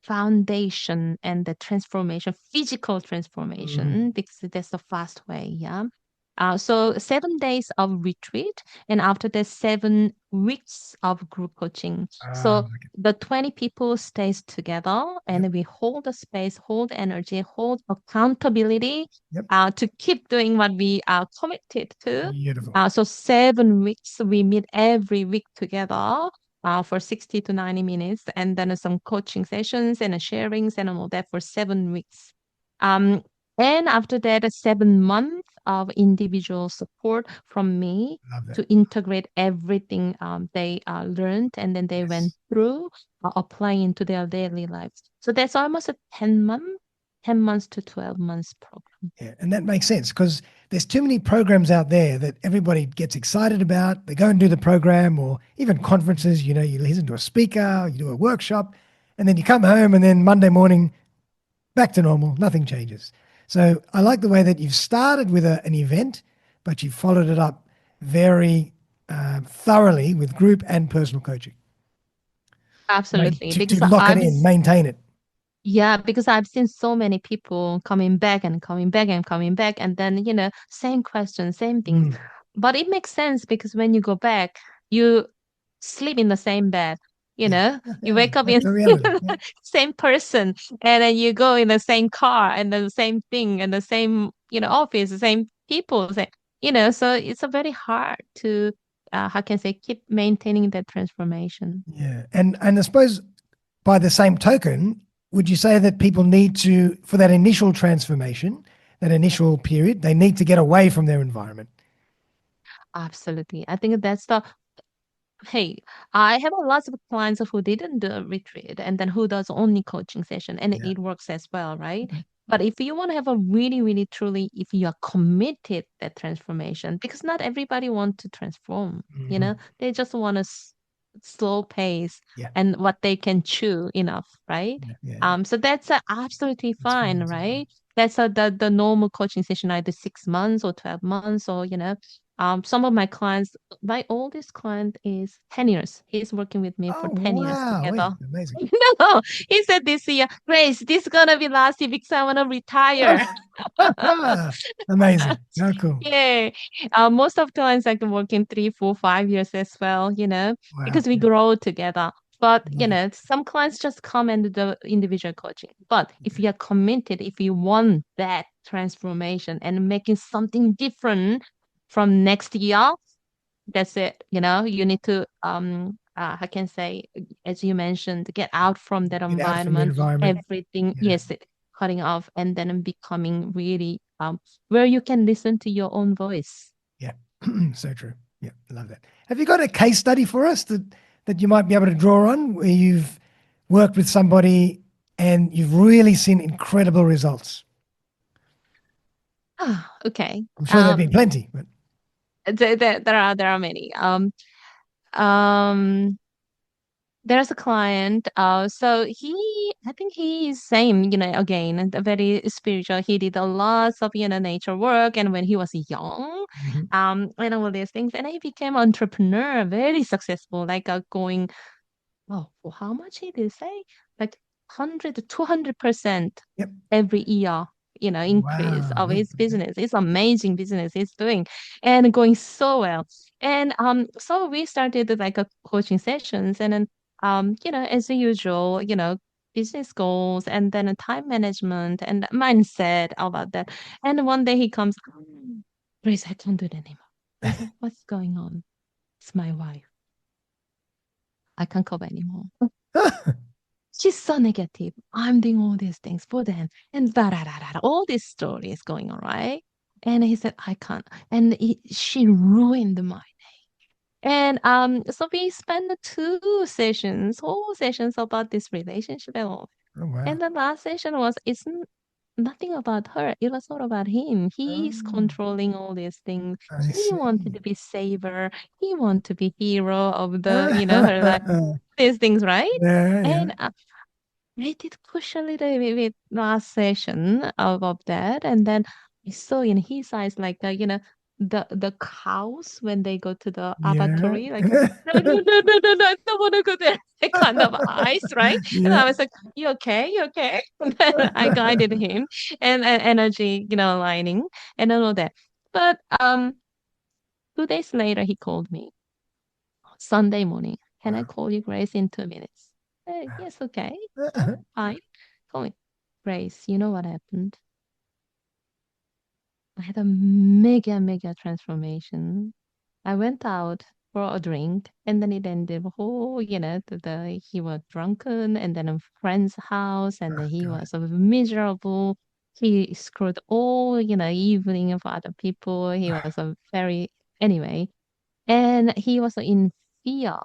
foundation and the transformation, physical Mhm. transformation, because that's the fast way. Yeah. So 7 days of retreat, and after that, 7 weeks of group coaching. So Okay. the 20 people stays together, Yep. and we hold the space, hold energy, hold accountability, Yep. to keep doing what we are committed to. Beautiful. So 7 weeks, we meet every week together for 60 to 90 minutes, and then some coaching sessions and sharings and all that for 7 weeks. Um, and after that, a 7 month of individual support from me Love that. to integrate everything they learned and then they went Yes. through applying into their daily lives. So that's almost a 10 months to 12 months program. Yeah, and that makes sense because there's too many programs out there that everybody gets excited about. They go and do the program, or even conferences. You listen to a speaker, you do a workshop, and then you come home, and then Monday morning, back to normal. Nothing changes. So I like the way that you've started with an event, but you've followed it up very thoroughly with group and personal coaching. Absolutely, To because lock it I've in, maintain it. Yeah, because I've seen so many people coming back and coming back and coming back, and then, same question, same things. Mm. But it makes sense because when you go back, you sleep in the same bed, Yeah, you wake up in that's the reality. Yeah, same person, and then you go in the same car and the same thing and the same, office, the same people, so it's a very hard to, how can I say, keep maintaining that transformation. yeah, and I suppose by the same token, would you say that people need to, for that initial transformation, that initial period, they need to get away from their environment? Absolutely. I think that's the Hey, I have a lots of clients who didn't do a retreat and then who does only coaching session and Yeah. it works as well, right? Okay. But if you want to have a really, really truly, if you are committed that transformation, because not everybody want to transform, Hmm. they just want a slow pace Yeah. and what they can chew enough, right? Yeah. Yeah. Yeah. So that's absolutely That's fine, fine too. right? That's the normal coaching session, either 6 months or 12 months, or some of my clients, my oldest client is 10 years. He's working with me for Oh, 10 years wow. Wait, together. amazing. No, he said this year, Grace, this is gonna be last year because I wanna retire. Amazing. Oh, cool. Yeah. Most of clients like working 3, 4, 5 years as well, Wow. because we Yeah, grow together. But, love it. some clients just come and do the individual coaching. But if you are committed, if you want that transformation and making something different from next year, that's it. You need to I can say, as you mentioned, get out from that Get out from the environment, environment. everything, Yeah. yes, cutting off, and then becoming really where you can listen to your own voice. Yeah. So true. Yeah. Love that. Have you got a case study for us that you might be able to draw on where you've worked with somebody and you've really seen incredible results? Ah, okay. I'm sure there've been plenty, but There are many. Um, there's a client. So I think he is same. Again, and very spiritual. He did a lot of nature work, and when he was young, mhm. and all these things, and he became entrepreneur, very successful, like going. Oh, well, how much did he say? Like 100 to 200% Yep. every year, increase Wow. of Good. his business. It's amazing business he's doing and going so well. And so we started like a coaching sessions and then as usual, business goals and then a time management and mindset about that. And one day he comes, Grace, I can't do it anymore. I said, what's going on? It's my wife. I can't cope anymore. She's so negative. I'm doing all these things for them. And da da da da. All this story is going on, right? And he said, I can't. And she ruined my. And so we spent two sessions, whole sessions about this relationship and all. Oh, wow. And the last session was nothing about her. It was all about him. He's Oh, controlling all these things. I He wanted see. to be saver. He wanted to be hero of her life. These things, right? Yeah, yeah. And I did push a little bit with last session of that, and then I saw in his eyes like the cows when they go to the Yeah. abattoir, like no no no no no no, I don't want to go there. Kind of eyes, right? And Yeah. I was like, "You okay? You okay?" And then I guided him and energy, aligning and all of that. But 2 days later, he called me Sunday morning. Can I Wow. call you, Grace, in 2 minutes? Yes, okay. Oh, fine. Call me. Grace, you know what happened? I had a mega, mega transformation. I went out for a drink and then it ended whole, he was drunken and then a friend's house and then Oh, he God. was miserable. He screwed all, evening of other people. He was a very, anyway, and he was in fear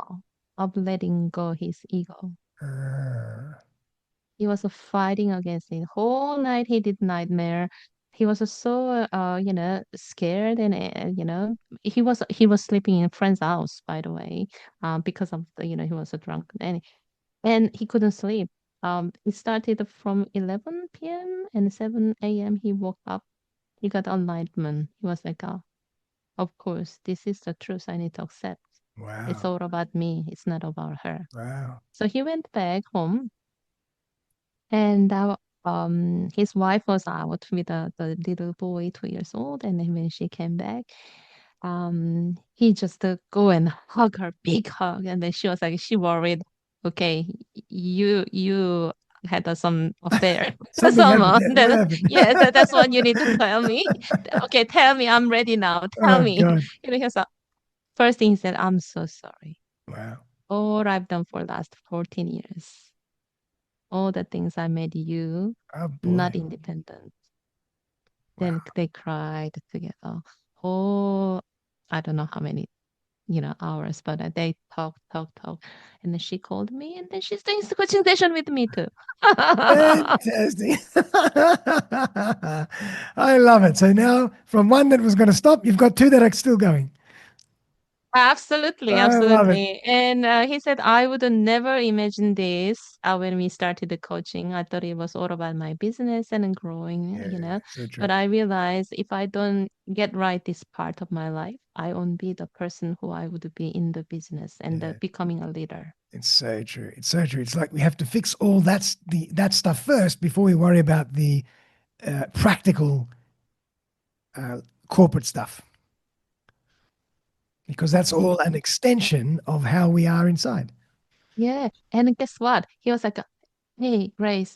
of letting go his ego. Uh, He was fighting against it. Whole night he did nightmare. He was so scared and he was sleeping in a friend's house, by the way, because of the he was a drunk and he couldn't sleep. It started from 11 p.m. and 7 a.m. He woke up. He got enlightenment. He was like, oh, of course, this is the truth I need to accept. It's wow. all about me. It's not about her. Wow. So he went back home and his wife was out with the little boy, 2 years old. And then when she came back, he just go and hug her, big hug. And then she was like, she worried, okay, you had some affair with Something happened. someone. Yeah, what Then happened? yes, that's what you need to tell me. Okay, tell me, I'm ready now. Tell Oh, me. God. He was like, first thing he said, I'm so sorry. Wow. All I've done for the last 14 years, all the things I made you Oh, not boy. independent. Then Wow. they cried together. Oh, I don't know how many, hours, but they talk. And then she called me and then she's doing coaching session with me too. Fantastic. I love it. So now, from one that was going to stop, you've got two that are still going. Absolutely, I love it. absolutely. And he said, I would never imagine this when we started the coaching. I thought it was all about my business and growing, Yeah, so true. But I realized if I don't get right this part of my life, I won't be the person who I would be in the business and Yeah, becoming a leader. it's so true. It's so true. It's like we have to fix all that stuff first before we worry about the practical uh, corporate stuff, because that's all an extension of how we are inside. Yeah. And guess what? He was like, hey, Grace,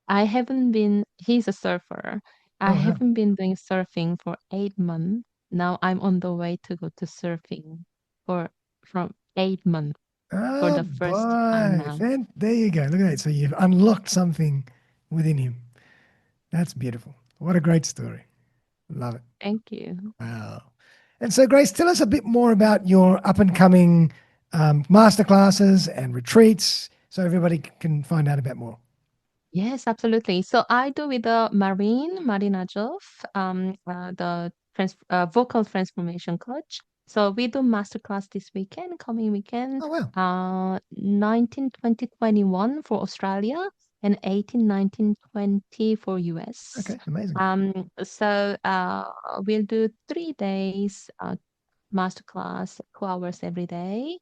he's a surfer. I Oh, wow. haven't been doing surfing for 8 months. Now I'm on the way to go to surfing for from 8 months. for Oh the first time boy. now. There you go. Look at that. So you've unlocked something within him. That's beautiful. What a great story. Love it. Thank you. Wow. And so, Grace, tell us a bit more about your up and coming masterclasses and retreats so everybody can find out about more. Yes, absolutely. So I do with the Marina Jov, vocal transformation coach. So we do masterclass this weekend, coming weekend, Oh, wow. 19, 20, 21 for Australia and 18, 19, 20 for US. Okay. Amazing. So we'll do 3 days masterclass, 2 hours every day.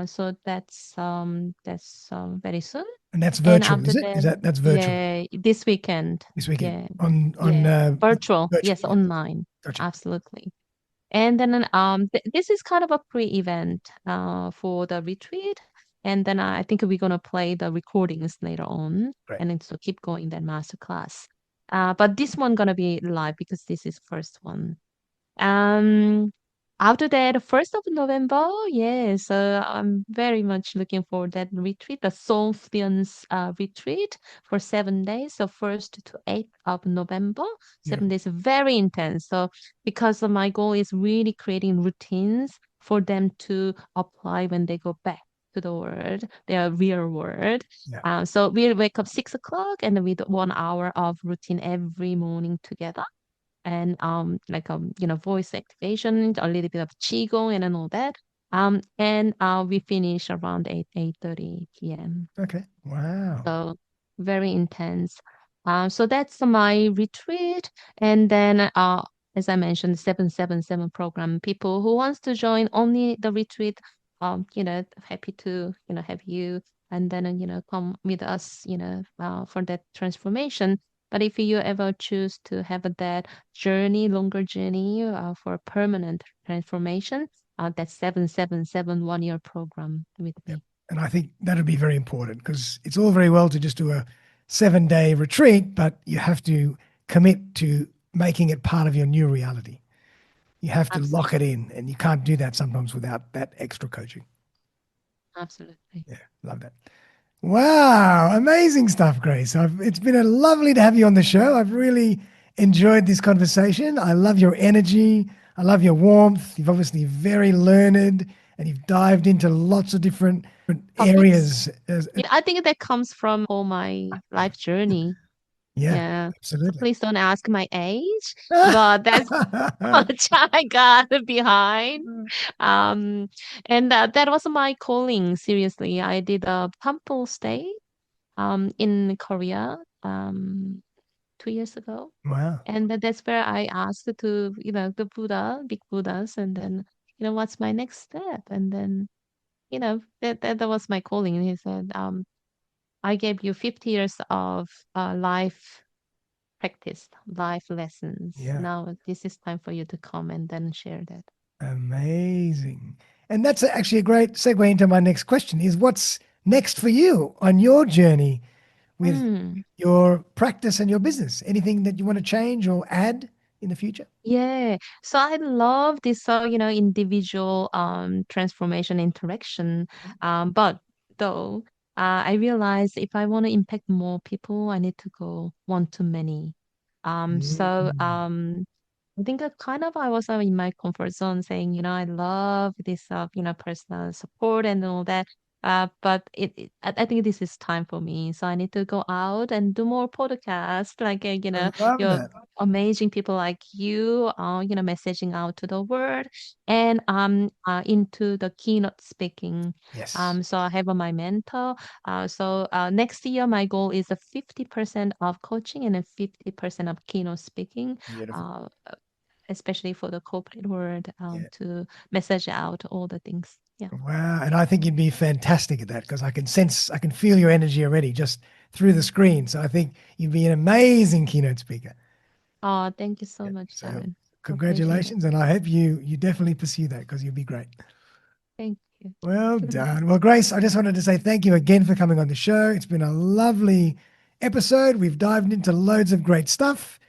So that's very soon. And that's And virtual, after is it? that, That's virtual yeah, this weekend, this weekend yeah, on yeah, virtual, virtual. yes, Yeah. online, Gotcha. absolutely. And then this is kind of a pre-event for the retreat, and then I think we're gonna play the recordings later on, Great. and then so keep going that masterclass. But this one gonna be live because this is first one. Um, After that, 1st of November, yes, I'm very much looking for that retreat, the Soulfluence retreat for 7 days, so 1st to 8th of November. Seven Beautiful. days, very intense. So because my goal is really creating routines for them to apply when they go back to the world, their real world. Yeah. So we'll wake up 6 o'clock and then with 1 hour of routine every morning together and like voice activation, a little bit of qigong and then all that. And we finish around 8:30 p.m. Okay. Wow. So very intense. So that's my retreat. And then, as I mentioned, 777 program. People who wants to join only the retreat, happy to, have you and then, come with us, for that transformation. But if you ever choose to have that journey, longer journey for permanent transformation, that's 777 1 year program with Yeah. me. And I think that'd be very important because it's all very well to just do a 7 day retreat, but you have to commit to making it part of your new reality. You have to lock it Absolutely. in, and you can't do that sometimes without that extra coaching. Absolutely. Yeah, love that. Wow, amazing stuff, Grace. It's been a lovely to have you on the show. I've really enjoyed this conversation. I love your energy. I love your warmth. You've obviously very learned, and you've dived into lots of different Topics. areas. Yeah, I think that comes from all my life journey. Yeah, Yeah. So absolutely. please don't ask my age, but that's much I got behind. Um, and that was my calling. Seriously, I did a temple stay in Korea 2 years ago, Wow. and that's where I asked to the Buddha, big Buddhas, and then what's my next step, and then that was my calling. And he said, I gave you 50 years of life practice, life lessons. Yeah, Now this is time for you to come and then share that. amazing. And that's actually a great segue into my next question is what's next for you on your journey with Mm. your practice and your business? Anything that you want to change or add in the future? Yeah. So I love this, individual transformation interaction. But though I realize if I want to impact more people, I need to go one to many. So Mm. I think that kind of I was in my comfort zone saying, I love this, personal support and all that. But I think this is time for me. So I need to go out and do more podcasts, like, I love your that. amazing people like you, messaging out to the world and into the keynote speaking. Yes. So I have my mentor. So next year, my goal is a 50% of coaching and a 50% of keynote speaking. Beautiful. Uh, Especially for the corporate world, Yeah. to message out all the things. Yeah. Wow. And I think you'd be fantastic at that because I can feel your energy already just through the screen. So I think you'd be an amazing keynote speaker. Oh, thank you so Yeah. much, So Darren. Appreciate it. congratulations. And I hope you definitely pursue that because you'll be great. Thank you. Well done. Well, Grace, I just wanted to say thank you again for coming on the show. It's been a lovely episode. We've dived into loads of great stuff.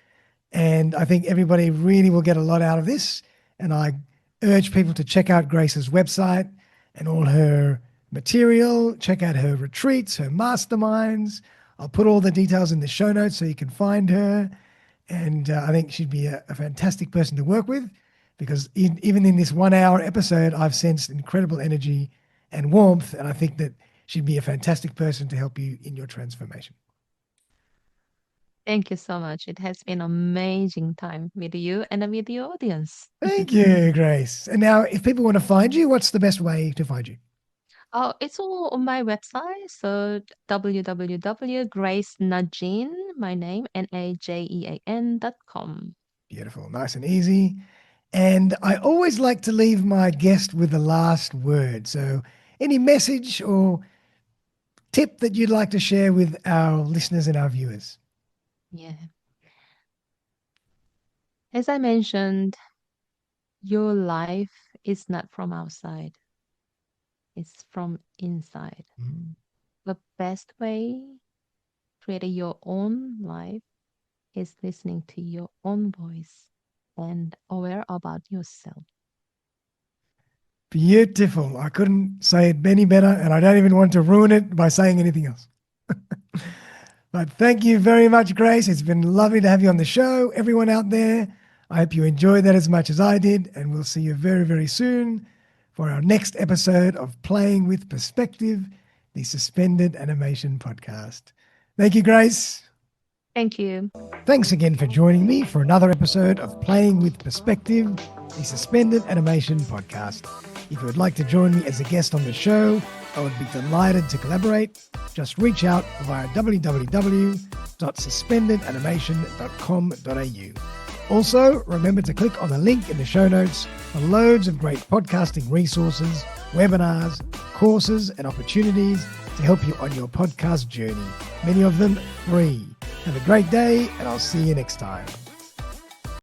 And I think everybody really will get a lot out of this. And I urge people to check out Grace's website and all her material, check out her retreats, her masterminds. I'll put all the details in the show notes so you can find her. And I think she'd be a fantastic person to work with, because even in this 1 hour episode, I've sensed incredible energy and warmth. And I think that she'd be a fantastic person to help you in your transformation. Thank you so much. It has been an amazing time with you and with the audience. Thank you, Grace. And now, if people want to find you, what's the best way to find you? Oh, it's all on my website. So www.gracenajean, my name, Najean.com. Beautiful, nice and easy. And I always like to leave my guest with the last word. So any message or tip that you'd like to share with our listeners and our viewers? Yeah. As I mentioned, your life is not from outside. It's from inside. The best way to create your own life is listening to your own voice and aware about yourself. Beautiful. I couldn't say it any better, and I don't even want to ruin it by saying anything else. But thank you very much, Grace. It's been lovely to have you on the show. Everyone out there, I hope you enjoyed that as much as I did, and we'll see you very, very soon for our next episode of Playing with Perspective, the Suspended Animation Podcast. Thank you, Grace. Thank you. Thanks again for joining me for another episode of Playing with Perspective, the Suspended Animation Podcast. If you would like to join me as a guest on the show, I would be delighted to collaborate. Just reach out via www.suspendedanimation.com.au. Also, remember to click on the link in the show notes for loads of great podcasting resources, webinars, courses, and opportunities to help you on your podcast journey. Many of them free. Have a great day, and I'll see you next time.